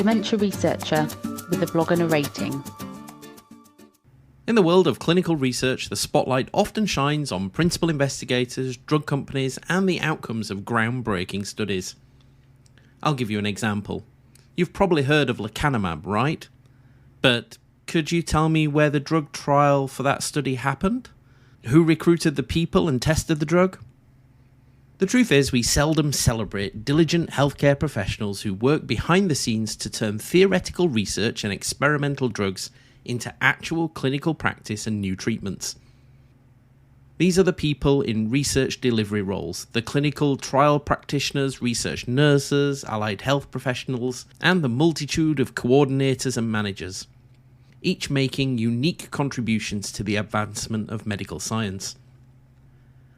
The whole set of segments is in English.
Dementia Researcher with a blog and a rating. In the world of clinical research, the spotlight often shines on principal investigators, drug companies, and the outcomes of groundbreaking studies. I'll give you an example. You've probably heard of Lecanemab, right? But could you tell me where the drug trial for that study happened? Who recruited the people and tested the drug? The truth is, we seldom celebrate diligent healthcare professionals who work behind the scenes to turn theoretical research and experimental drugs into actual clinical practice and new treatments. These are the people in research delivery roles, the clinical trial practitioners, research nurses, allied health professionals, and the multitude of coordinators and managers, each making unique contributions to the advancement of medical science.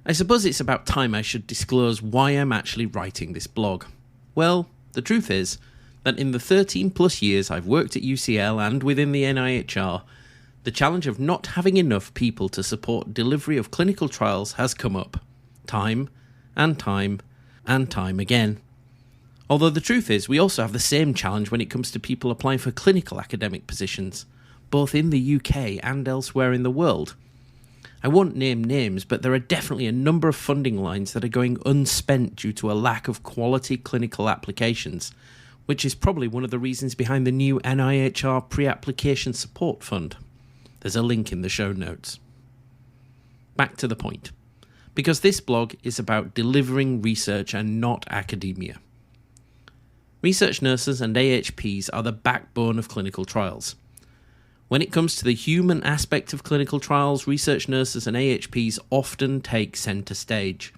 I suppose it's about time I should disclose why I'm actually writing this blog. Well, the truth is that in the 13 plus years I've worked at UCL and within the NIHR, the challenge of not having enough people to support delivery of clinical trials has come up, time and time and time again. Although the truth is, we also have the same challenge when it comes to people applying for clinical academic positions, both in the UK and elsewhere in the world. I won't name names, but there are definitely a number of funding lines that are going unspent due to a lack of quality clinical applications, which is probably one of the reasons behind the new NIHR Pre-Application Support Fund. There's a link in the show notes. Back to the point, because this blog is about delivering research and not academia. Research nurses and AHPs are the backbone of clinical trials. When it comes to the human aspect of clinical trials, research nurses and AHPs often take centre stage.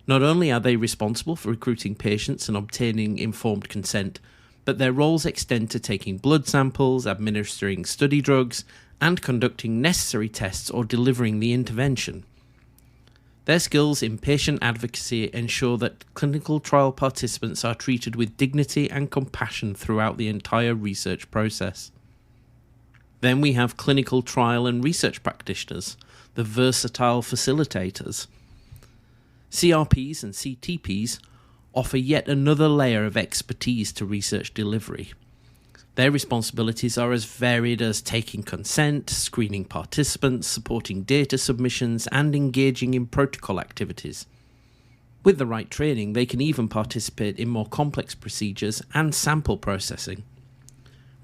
Not only are they responsible for recruiting patients and obtaining informed consent, but their roles extend to taking blood samples, administering study drugs, and conducting necessary tests or delivering the intervention. Their skills in patient advocacy ensure that clinical trial participants are treated with dignity and compassion throughout the entire research process. Then we have clinical trial and research practitioners, the versatile facilitators. CRPs and CTPs offer yet another layer of expertise to research delivery. Their responsibilities are as varied as taking consent, screening participants, supporting data submissions, and engaging in protocol activities. With the right training, they can even participate in more complex procedures and sample processing.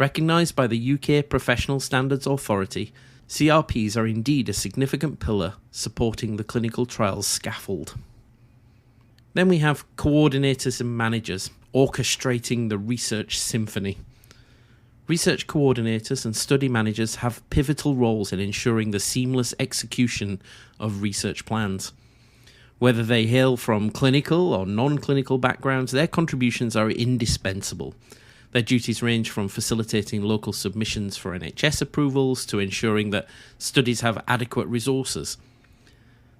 Recognised by the UK Professional Standards Authority, CRPs are indeed a significant pillar supporting the clinical trials scaffold. Then we have coordinators and managers, orchestrating the research symphony. Research coordinators and study managers have pivotal roles in ensuring the seamless execution of research plans. Whether they hail from clinical or non-clinical backgrounds, their contributions are indispensable. Their duties range from facilitating local submissions for NHS approvals to ensuring that studies have adequate resources.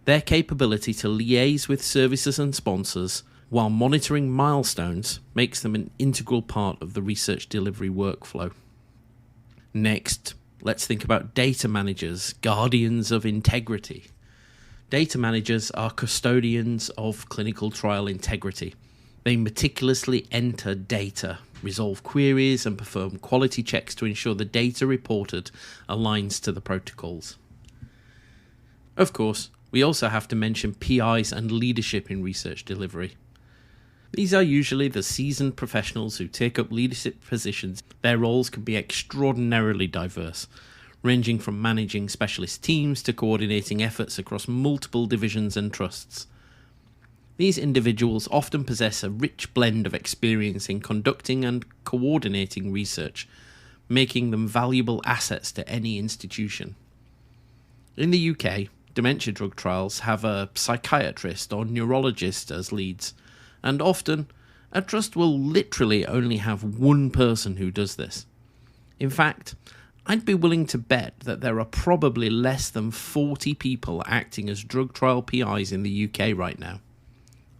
Their capability to liaise with services and sponsors while monitoring milestones makes them an integral part of the research delivery workflow. Next, let's think about data managers, guardians of integrity. Data managers are custodians of clinical trial integrity. They meticulously enter data, resolve queries, and perform quality checks to ensure the data reported aligns to the protocols. Of course, we also have to mention PIs and leadership in research delivery. These are usually the seasoned professionals who take up leadership positions. Their roles can be extraordinarily diverse, ranging from managing specialist teams to coordinating efforts across multiple divisions and trusts. These individuals often possess a rich blend of experience in conducting and coordinating research, making them valuable assets to any institution. In the UK, dementia drug trials have a psychiatrist or neurologist as leads, and often a trust will literally only have one person who does this. In fact, I'd be willing to bet that there are probably less than 40 people acting as drug trial PIs in the UK right now.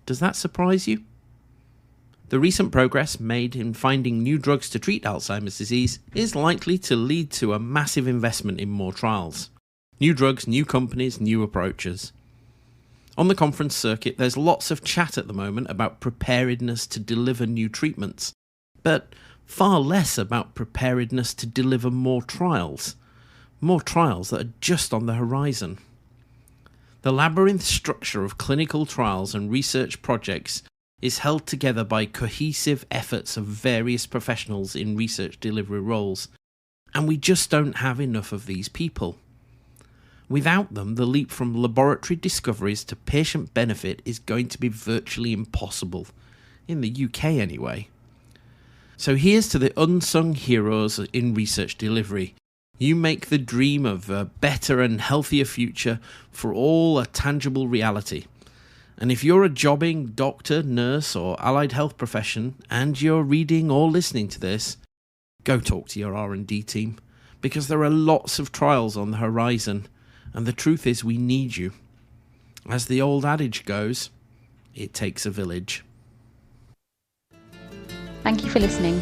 Does that surprise you? The recent progress made in finding new drugs to treat Alzheimer's disease is likely to lead to a massive investment in more trials. New drugs, new companies, new approaches. On the conference circuit, there's lots of chat at the moment about preparedness to deliver new treatments. But far less about preparedness to deliver more trials that are just on the horizon. The labyrinth structure of clinical trials and research projects is held together by cohesive efforts of various professionals in research delivery roles, and we just don't have enough of these people. Without them, the leap from laboratory discoveries to patient benefit is going to be virtually impossible, in the UK anyway. So here's to the unsung heroes in research delivery. You make the dream of a better and healthier future for all a tangible reality. And if you're a jobbing doctor, nurse or allied health profession and you're reading or listening to this, go talk to your R&D team, because there are lots of trials on the horizon, and the truth is we need you. As the old adage goes, it takes a village. Thank you for listening.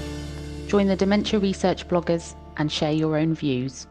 Join the Dementia Research bloggers and share your own views.